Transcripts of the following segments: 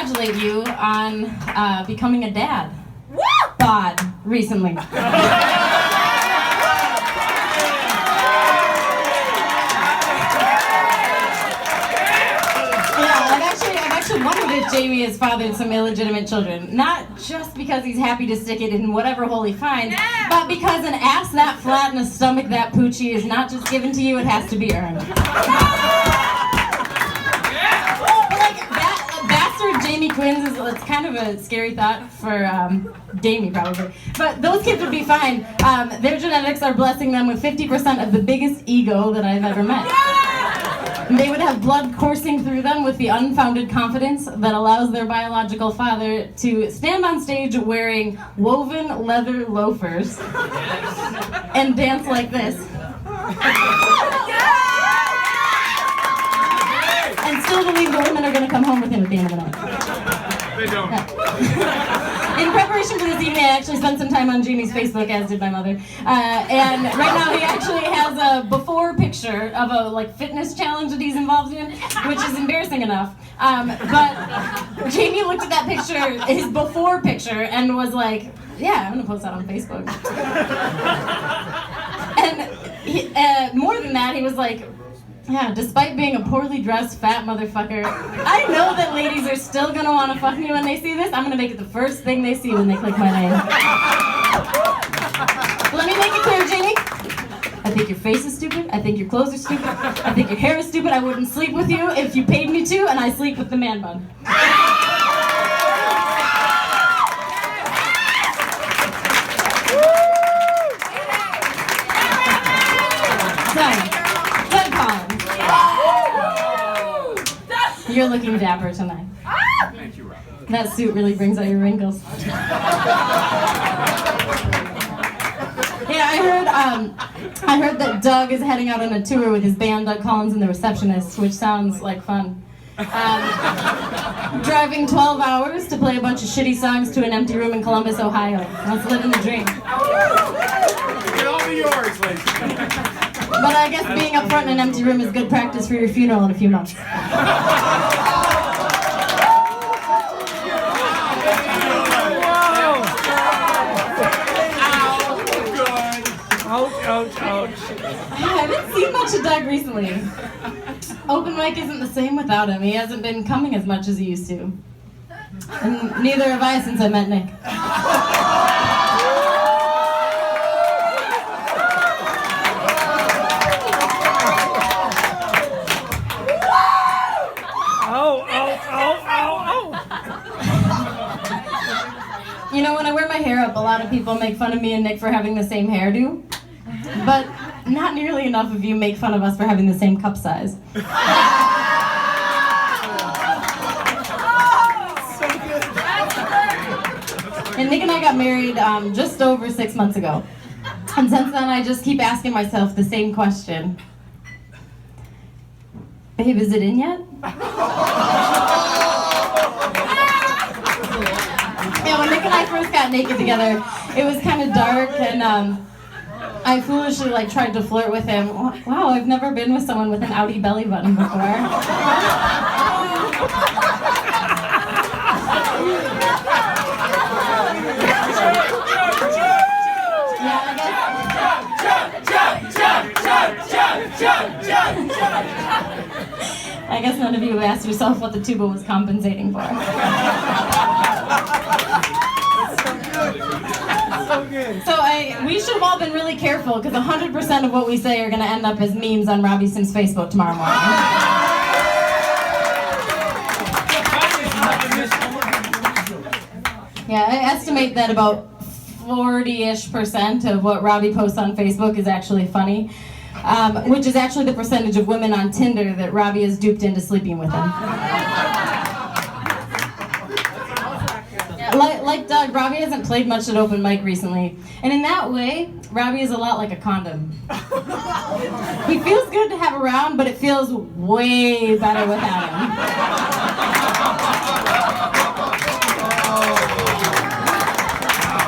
congratulate you on becoming a dad. Bod recently. I've actually wondered if Jamie has fathered some illegitimate children. Not just because he's happy to stick it in whatever hole he finds, but because an ass that flat and a stomach that poochy is not just given to you, it has to be earned. Bastard Jamie twins it's kind of a scary thought for Jamie probably. But those kids would be fine. Their genetics are blessing them with 50% of the biggest ego that I've ever met. They would have blood coursing through them with the unfounded confidence that allows their biological father to stand on stage wearing woven leather loafers and dance like this. And still believe the women are going to come home with him at the end of the night. They don't. In preparation for this evening, I actually spent some time on Jamie's Facebook, as did my mother. And right now he actually has a before picture of a fitness challenge that he's involved in, which is embarrassing enough. But Jamie looked at that picture, his before picture, and was like, yeah, I'm going to post that on Facebook. And more than that, he was like, yeah, despite being a poorly dressed fat motherfucker, I know that ladies are still gonna want to fuck me when they see this. I'm gonna make it the first thing they see when they click my name. Let me make it clear, Jamie. I think your face is stupid. I think your clothes are stupid. I think your hair is stupid. I wouldn't sleep with you if you paid me to, and I sleep with the man bun. You're looking dapper tonight. Thank you, Rob. That suit really brings out your wrinkles. Yeah, I heard that Doug is heading out on a tour with his band, Doug Collins and the Receptionists, which sounds like fun. Driving 12 hours to play a bunch of shitty songs to an empty room in Columbus, Ohio. Let's live in the dream. Get all be yours, ladies. But I guess being up front in an empty room is good practice for your funeral in a few months. Ouch. I haven't seen much of Doug recently. Open mic isn't the same without him. He hasn't been coming as much as he used to. And neither have I since I met Nick. You know, when I wear my hair up, a lot of people make fun of me and Nick for having the same hairdo. But not nearly enough of you make fun of us for having the same cup size. And Nick and I got married just over 6 months ago. And since then, I just keep asking myself the same question. Babe, is it in yet? Yeah, when Nick and I first got naked together, it was kind of dark, and I foolishly tried to flirt with him. Wow, I've never been with someone with an outie belly button before. I guess none of you have asked yourself what the tuba was compensating for. So we should have all been really careful, because 100% of what we say are going to end up as memes on Robbie Sims' Facebook tomorrow morning. Yeah, I estimate that about 40-ish% of what Robbie posts on Facebook is actually funny, which is actually the percentage of women on Tinder that Robbie has duped into sleeping with him. Like Doug, Robbie hasn't played much at open mic recently, and in that way, Robbie is a lot like a condom. He feels good to have around, but it feels way better without him.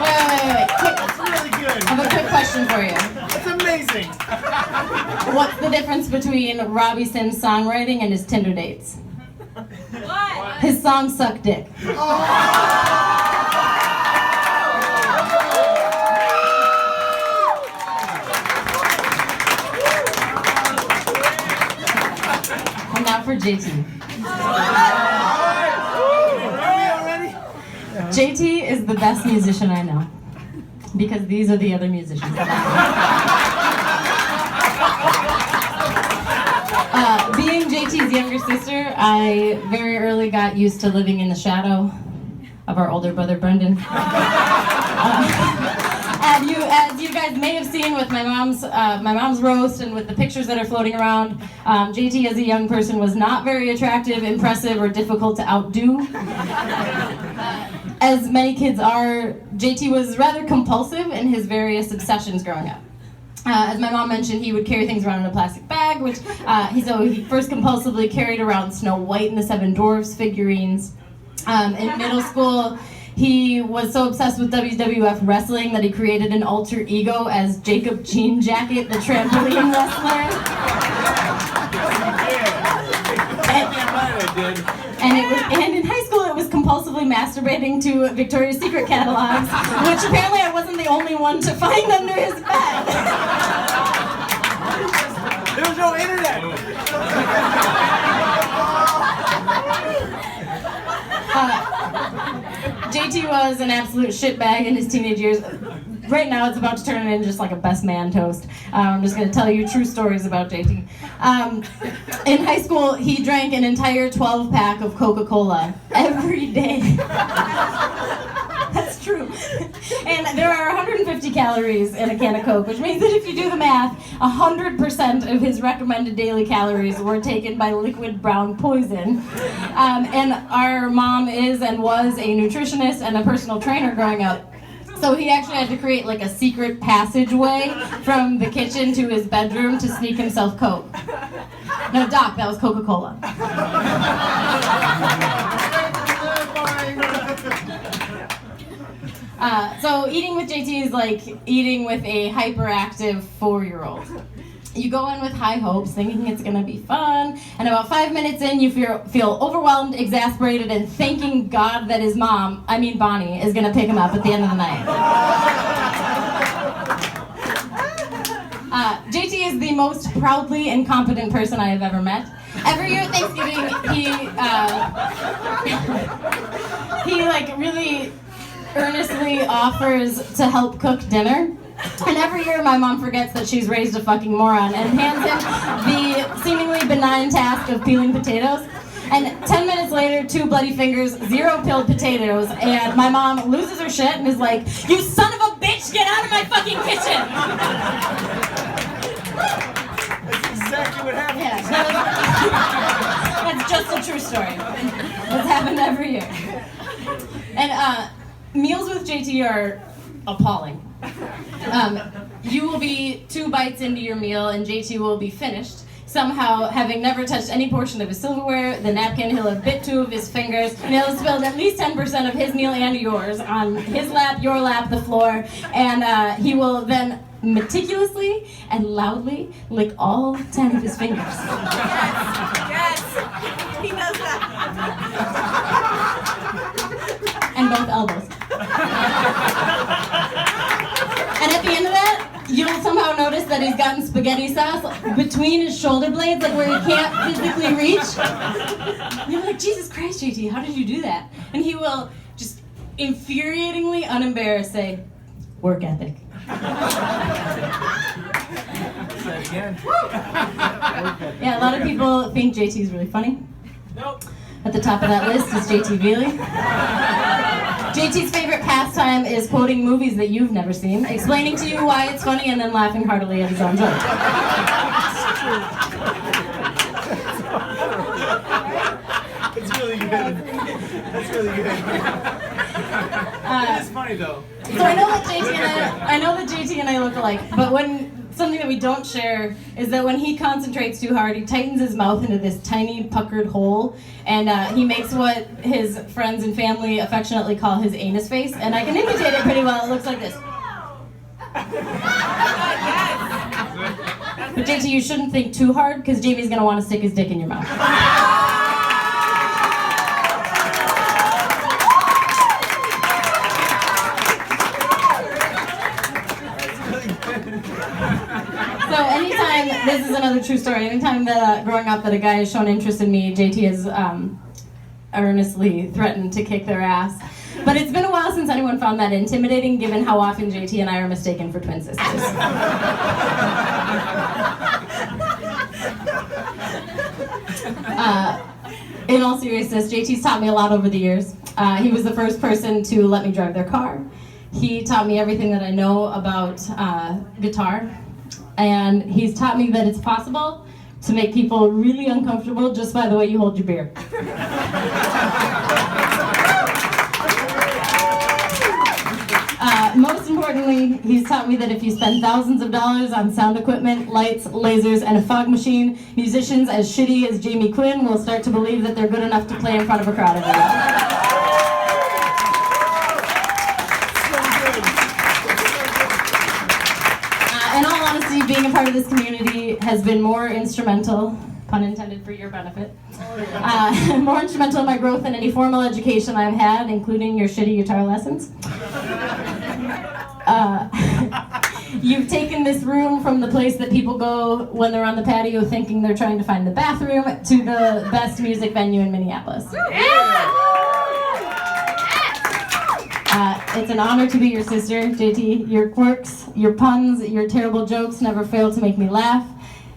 Wait. That's really good. I have a quick question for you. That's amazing. What's the difference between Robbie Sims' songwriting and his Tinder dates? What? His song Suck Dick. And now for JT. JT is the best musician I know. Because these are the other musicians that I know. Being JT's younger sister, I very early got used to living in the shadow of our older brother Brendan. As you guys may have seen with my mom's roast and with the pictures that are floating around, JT as a young person was not very attractive, impressive, or difficult to outdo. As many kids are, JT was rather compulsive in his various obsessions growing up. As my mom mentioned, he would carry things around in a plastic bag, which he first compulsively carried around Snow White and the Seven Dwarfs figurines. In middle school, he was so obsessed with WWF wrestling that he created an alter ego as Jacob Jean Jacket, the trampoline wrestler. And in high school, it was compulsively masturbating to Victoria's Secret catalogs, which apparently I wasn't the only one to find under his bed. There was no internet. JT was an absolute shitbag in his teenage years. Right now, it's about to turn into just like a best man toast. I'm just going to tell you true stories about JT. In high school, he drank an entire 12-pack of Coca-Cola every day. That's true. And there are 150 calories in a can of Coke, which means that if you do the math, 100% of his recommended daily calories were taken by liquid brown poison. And our mom is and was a nutritionist and a personal trainer growing up. So he actually had to create like a secret passageway from the kitchen to his bedroom to sneak himself Coke. No, Doc, that was Coca-Cola. So eating with JT is like eating with a hyperactive 4-year-old. You go in with high hopes, thinking it's gonna be fun, and about 5 minutes in, you feel overwhelmed, exasperated, and thanking God that his mom, Bonnie, is gonna pick him up at the end of the night. JT is the most proudly incompetent person I have ever met. Every year at Thanksgiving, he like really earnestly offers to help cook dinner. And every year my mom forgets that she's raised a fucking moron and hands him the seemingly benign task of peeling potatoes. And 10 minutes later, 2 bloody fingers, 0 peeled potatoes, and my mom loses her shit and is like, "You son of a bitch, get out of my fucking kitchen!" That's exactly what happened. Yeah, that's just a true story. It's happened every year. And meals with JT are appalling. You will be 2 bites into your meal and JT will be finished, somehow having never touched any portion of his silverware, the napkin. He'll have bit 2 of his fingers, and he'll have spilled at least 10% of his meal and yours on his lap, your lap, the floor, and he will then meticulously and loudly lick all 10 of his fingers. Yes, he does that. And both elbows. And at the end of that, you'll somehow notice that he's gotten spaghetti sauce between his shoulder blades, like where he can't physically reach. You're like, Jesus Christ, JT, how did you do that? And he will just infuriatingly, unembarrassed say, "Work ethic." Yeah, a lot of people think JT is really funny. Nope. At the top of that list is JT Viele. JT's favorite pastime is quoting movies that you've never seen, explaining to you why it's funny, and then laughing heartily at his own joke. It's really good. That's really good. It is funny though. So I know that JT and I look alike, but something that we don't share is that when he concentrates too hard, he tightens his mouth into this tiny puckered hole, and he makes what his friends and family affectionately call his anus face, and I can imitate it pretty well. It looks like this. But JT, you shouldn't think too hard, because Jamie's gonna want to stick his dick in your mouth. another true story. Anytime that growing up that a guy has shown interest in me, JT has earnestly threatened to kick their ass. But it's been a while since anyone found that intimidating, given how often JT and I are mistaken for twin sisters. In all seriousness, JT's taught me a lot over the years. He was the first person to let me drive their car. He taught me everything that I know about guitar. And he's taught me that it's possible to make people really uncomfortable just by the way you hold your beer. Most importantly, he's taught me that if you spend thousands of dollars on sound equipment, lights, lasers, and a fog machine, musicians as shitty as Jamie Quinn will start to believe that they're good enough to play in front of a crowd every day. In all honesty, being a part of this community has been more instrumental, pun intended for your benefit, more instrumental in my growth than any formal education I've had, including your shitty guitar lessons. You've taken this room from the place that people go when they're on the patio thinking they're trying to find the bathroom to the best music venue in Minneapolis. It's an honor to be your sister, JT. Your quirks, your puns, your terrible jokes never fail to make me laugh.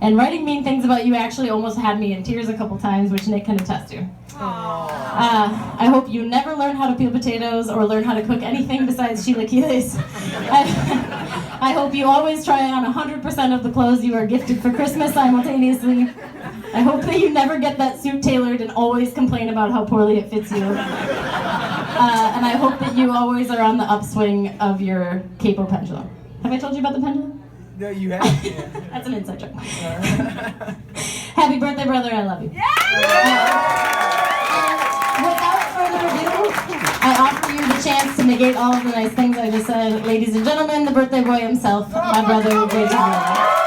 And writing mean things about you actually almost had me in tears a couple times, which Nick can attest to. I hope you never learn how to peel potatoes or learn how to cook anything besides chilaquiles. I hope you always try on 100% of the clothes you are gifted for Christmas simultaneously. I hope that you never get that suit tailored and always complain about how poorly it fits you. And I hope that you always are on the upswing of your capo pendulum. Have I told you about the pendulum? No, you have. Yeah. That's an inside joke. Happy birthday, brother, I love you. Without further ado, I offer you the chance to negate all of the nice things I just said. Ladies and gentlemen, the birthday boy himself, my brother, JT Viele.